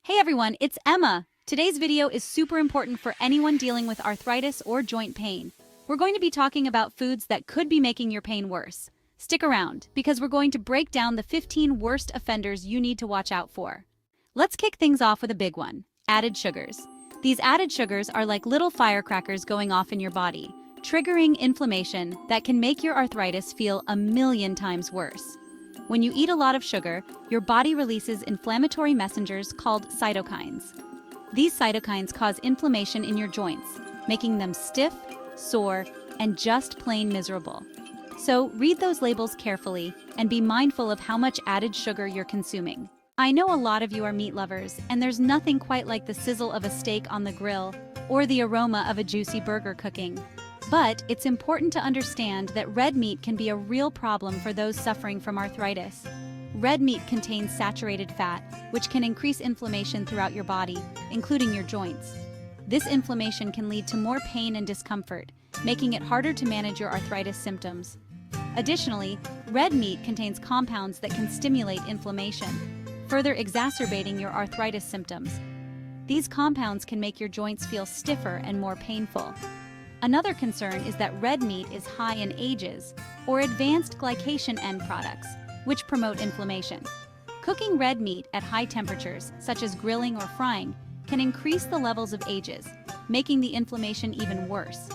Hey everyone, it's Emma. Today's video is super important for anyone dealing with arthritis or joint pain. We're going to be talking about foods that could be making your pain worse. Stick around, because we're going to break down the 15 worst offenders you need to watch out for. Let's kick things off with a big one: added sugars. These added sugars are like little firecrackers going off in your body, triggering inflammation that can make your arthritis feel a million times worse. When you eat a lot of sugar, your body releases inflammatory messengers called cytokines. These cytokines cause inflammation in your joints, making them stiff, sore, and just plain miserable. So read those labels carefully and be mindful of how much added sugar you're consuming. I know a lot of you are meat lovers, and there's nothing quite like the sizzle of a steak on the grill or the aroma of a juicy burger cooking. But it's important to understand that red meat can be a real problem for those suffering from arthritis. Red meat contains saturated fat, which can increase inflammation throughout your body, including your joints. This inflammation can lead to more pain and discomfort, making it harder to manage your arthritis symptoms. Additionally, red meat contains compounds that can stimulate inflammation, further exacerbating your arthritis symptoms. These compounds can make your joints feel stiffer and more painful. Another concern is that red meat is high in AGEs, or advanced glycation end products, which promote inflammation. Cooking red meat at high temperatures, such as grilling or frying, can increase the levels of AGEs, making the inflammation even worse.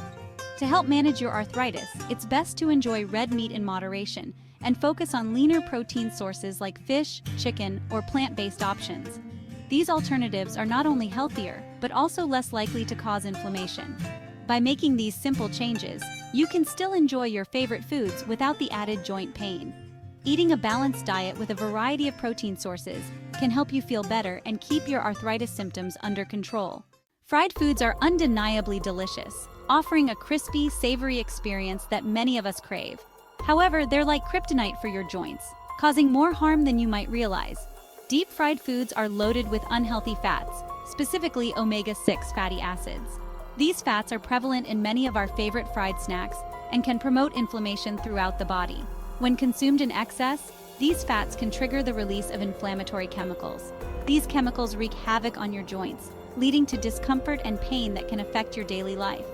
To help manage your arthritis, it's best to enjoy red meat in moderation and focus on leaner protein sources like fish, chicken, or plant-based options. These alternatives are not only healthier, but also less likely to cause inflammation. By making these simple changes, you can still enjoy your favorite foods without the added joint pain. Eating a balanced diet with a variety of protein sources can help you feel better and keep your arthritis symptoms under control. Fried foods are undeniably delicious, offering a crispy, savory experience that many of us crave. However, they're like kryptonite for your joints, causing more harm than you might realize. Deep-fried foods are loaded with unhealthy fats, specifically omega-6 fatty acids. These fats are prevalent in many of our favorite fried snacks and can promote inflammation throughout the body. When consumed in excess, these fats can trigger the release of inflammatory chemicals. These chemicals wreak havoc on your joints, leading to discomfort and pain that can affect your daily life.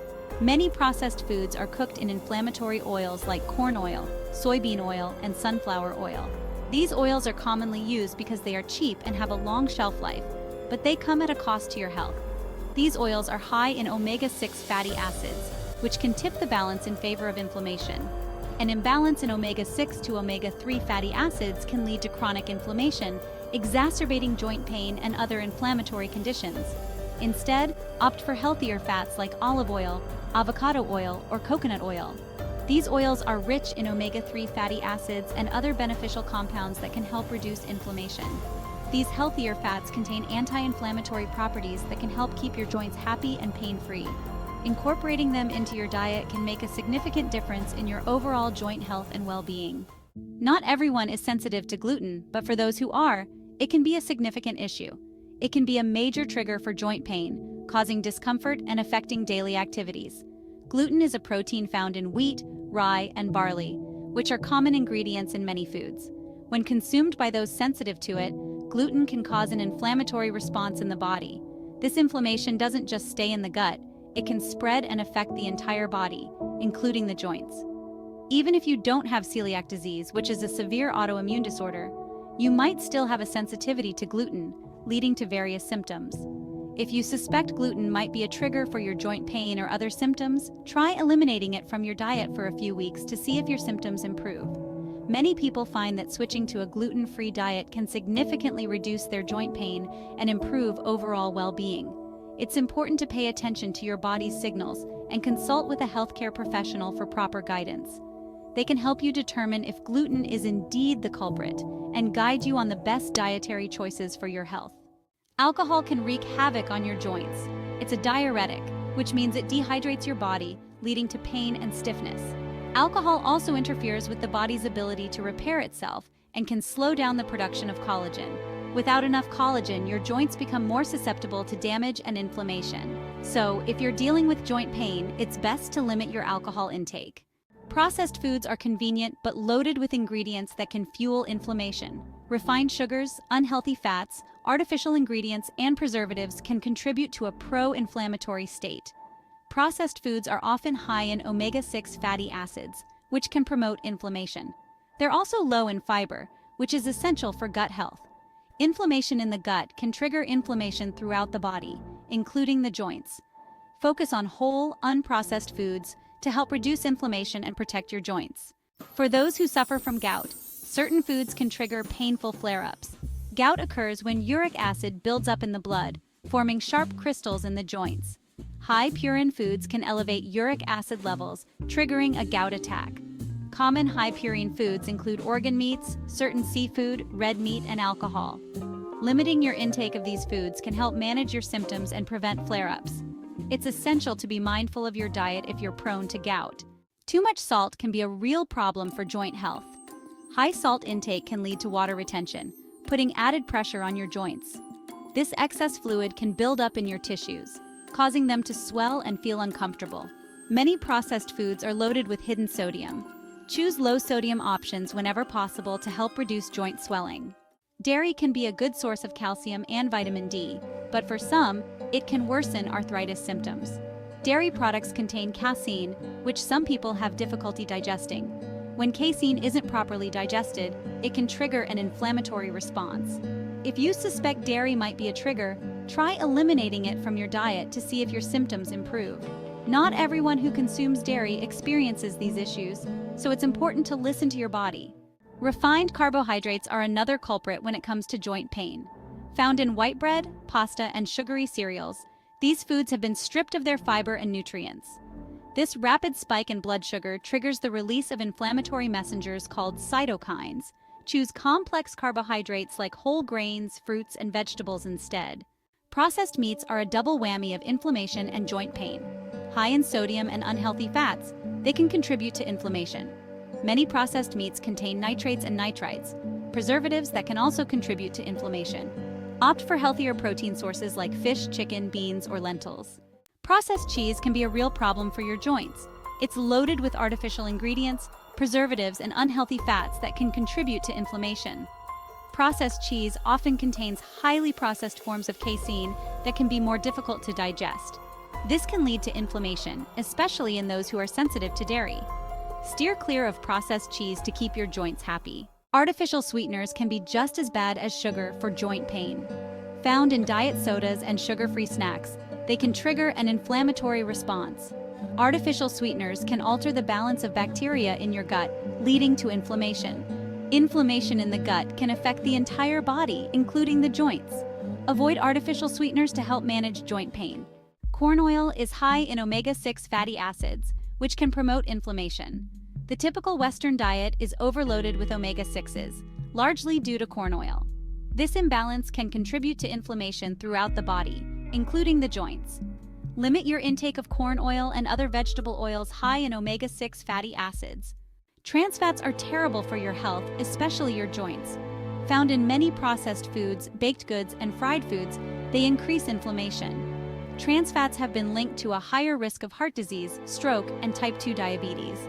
Many processed foods are cooked in inflammatory oils like corn oil, soybean oil, and sunflower oil. These oils are commonly used because they are cheap and have a long shelf life, but they come at a cost to your health. These oils are high in omega-6 fatty acids, which can tip the balance in favor of inflammation. An imbalance in omega-6 to omega-3 fatty acids can lead to chronic inflammation, exacerbating joint pain and other inflammatory conditions. Instead, opt for healthier fats like olive oil, avocado oil, or coconut oil. These oils are rich in omega-3 fatty acids and other beneficial compounds that can help reduce inflammation. These healthier fats contain anti-inflammatory properties that can help keep your joints happy and pain-free. Incorporating them into your diet can make a significant difference in your overall joint health and well-being. Not everyone is sensitive to gluten, but for those who are, it can be a significant issue. It can be a major trigger for joint pain, causing discomfort and affecting daily activities. Gluten is a protein found in wheat, rye, and barley, which are common ingredients in many foods. When consumed by those sensitive to it, gluten can cause an inflammatory response in the body. This inflammation doesn't just stay in the gut, it can spread and affect the entire body, including the joints. Even if you don't have celiac disease, which is a severe autoimmune disorder, you might still have a sensitivity to gluten, leading to various symptoms. If you suspect gluten might be a trigger for your joint pain or other symptoms, try eliminating it from your diet for a few weeks to see if your symptoms improve. Many people find that switching to a gluten-free diet can significantly reduce their joint pain and improve overall well-being. It's important to pay attention to your body's signals and consult with a healthcare professional for proper guidance. They can help you determine if gluten is indeed the culprit and guide you on the best dietary choices for your health. Alcohol can wreak havoc on your joints. It's a diuretic, which means it dehydrates your body, leading to pain and stiffness. Alcohol also interferes with the body's ability to repair itself and can slow down the production of collagen. Without enough collagen, your joints become more susceptible to damage and inflammation. So, if you're dealing with joint pain, it's best to limit your alcohol intake. Processed foods are convenient but loaded with ingredients that can fuel inflammation. Refined sugars, unhealthy fats, artificial ingredients and preservatives can contribute to a pro-inflammatory state. Processed foods are often high in omega-6 fatty acids, which can promote inflammation. They're also low in fiber, which is essential for gut health. Inflammation in the gut can trigger inflammation throughout the body, including the joints. Focus on whole, unprocessed foods to help reduce inflammation and protect your joints. For those who suffer from gout, certain foods can trigger painful flare-ups. Gout occurs when uric acid builds up in the blood, forming sharp crystals in the joints. High purine foods can elevate uric acid levels, triggering a gout attack. Common high purine foods include organ meats, certain seafood, red meat, and alcohol. Limiting your intake of these foods can help manage your symptoms and prevent flare-ups. It's essential to be mindful of your diet if you're prone to gout. Too much salt can be a real problem for joint health. High salt intake can lead to water retention, putting added pressure on your joints. This excess fluid can build up in your tissues, causing them to swell and feel uncomfortable. Many processed foods are loaded with hidden sodium. Choose low-sodium options whenever possible to help reduce joint swelling. Dairy can be a good source of calcium and vitamin D, but for some, it can worsen arthritis symptoms. Dairy products contain casein, which some people have difficulty digesting. When casein isn't properly digested, it can trigger an inflammatory response. If you suspect dairy might be a trigger, try eliminating it from your diet to see if your symptoms improve. Not everyone who consumes dairy experiences these issues, so it's important to listen to your body. Refined carbohydrates are another culprit when it comes to joint pain. Found in white bread, pasta, and sugary cereals, these foods have been stripped of their fiber and nutrients. This rapid spike in blood sugar triggers the release of inflammatory messengers called cytokines. Choose complex carbohydrates like whole grains, fruits, and vegetables instead. Processed meats are a double whammy of inflammation and joint pain. High in sodium and unhealthy fats, they can contribute to inflammation. Many processed meats contain nitrates and nitrites, preservatives that can also contribute to inflammation. Opt for healthier protein sources like fish, chicken, beans, or lentils. Processed cheese can be a real problem for your joints. It's loaded with artificial ingredients, preservatives, and unhealthy fats that can contribute to inflammation. Processed cheese often contains highly processed forms of casein that can be more difficult to digest. This can lead to inflammation, especially in those who are sensitive to dairy. Steer clear of processed cheese to keep your joints happy. Artificial sweeteners can be just as bad as sugar for joint pain. Found in diet sodas and sugar-free snacks, they can trigger an inflammatory response. Artificial sweeteners can alter the balance of bacteria in your gut, leading to inflammation. Inflammation in the gut can affect the entire body, including the joints. Avoid artificial sweeteners to help manage joint pain. Corn oil is high in omega-6 fatty acids, which can promote inflammation. The typical Western diet is overloaded with omega-6s, largely due to corn oil. This imbalance can contribute to inflammation throughout the body, including the joints. Limit your intake of corn oil and other vegetable oils high in omega-6 fatty acids. Trans fats are terrible for your health, especially your joints. Found in many processed foods, baked goods, and fried foods, they increase inflammation. Trans fats have been linked to a higher risk of heart disease, stroke, and type 2 diabetes.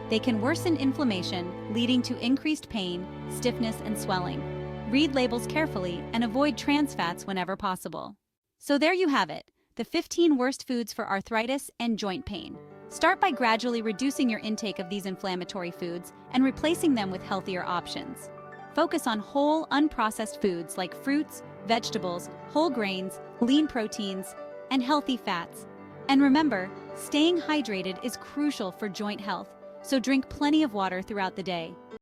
They can worsen inflammation, leading to increased pain, stiffness, and swelling. Read labels carefully and avoid trans fats whenever possible. So there you have it, the 15 worst foods for arthritis and joint pain. Start by gradually reducing your intake of these inflammatory foods and replacing them with healthier options. Focus on whole, unprocessed foods like fruits, vegetables, whole grains, lean proteins, and healthy fats. And remember, staying hydrated is crucial for joint health, so drink plenty of water throughout the day.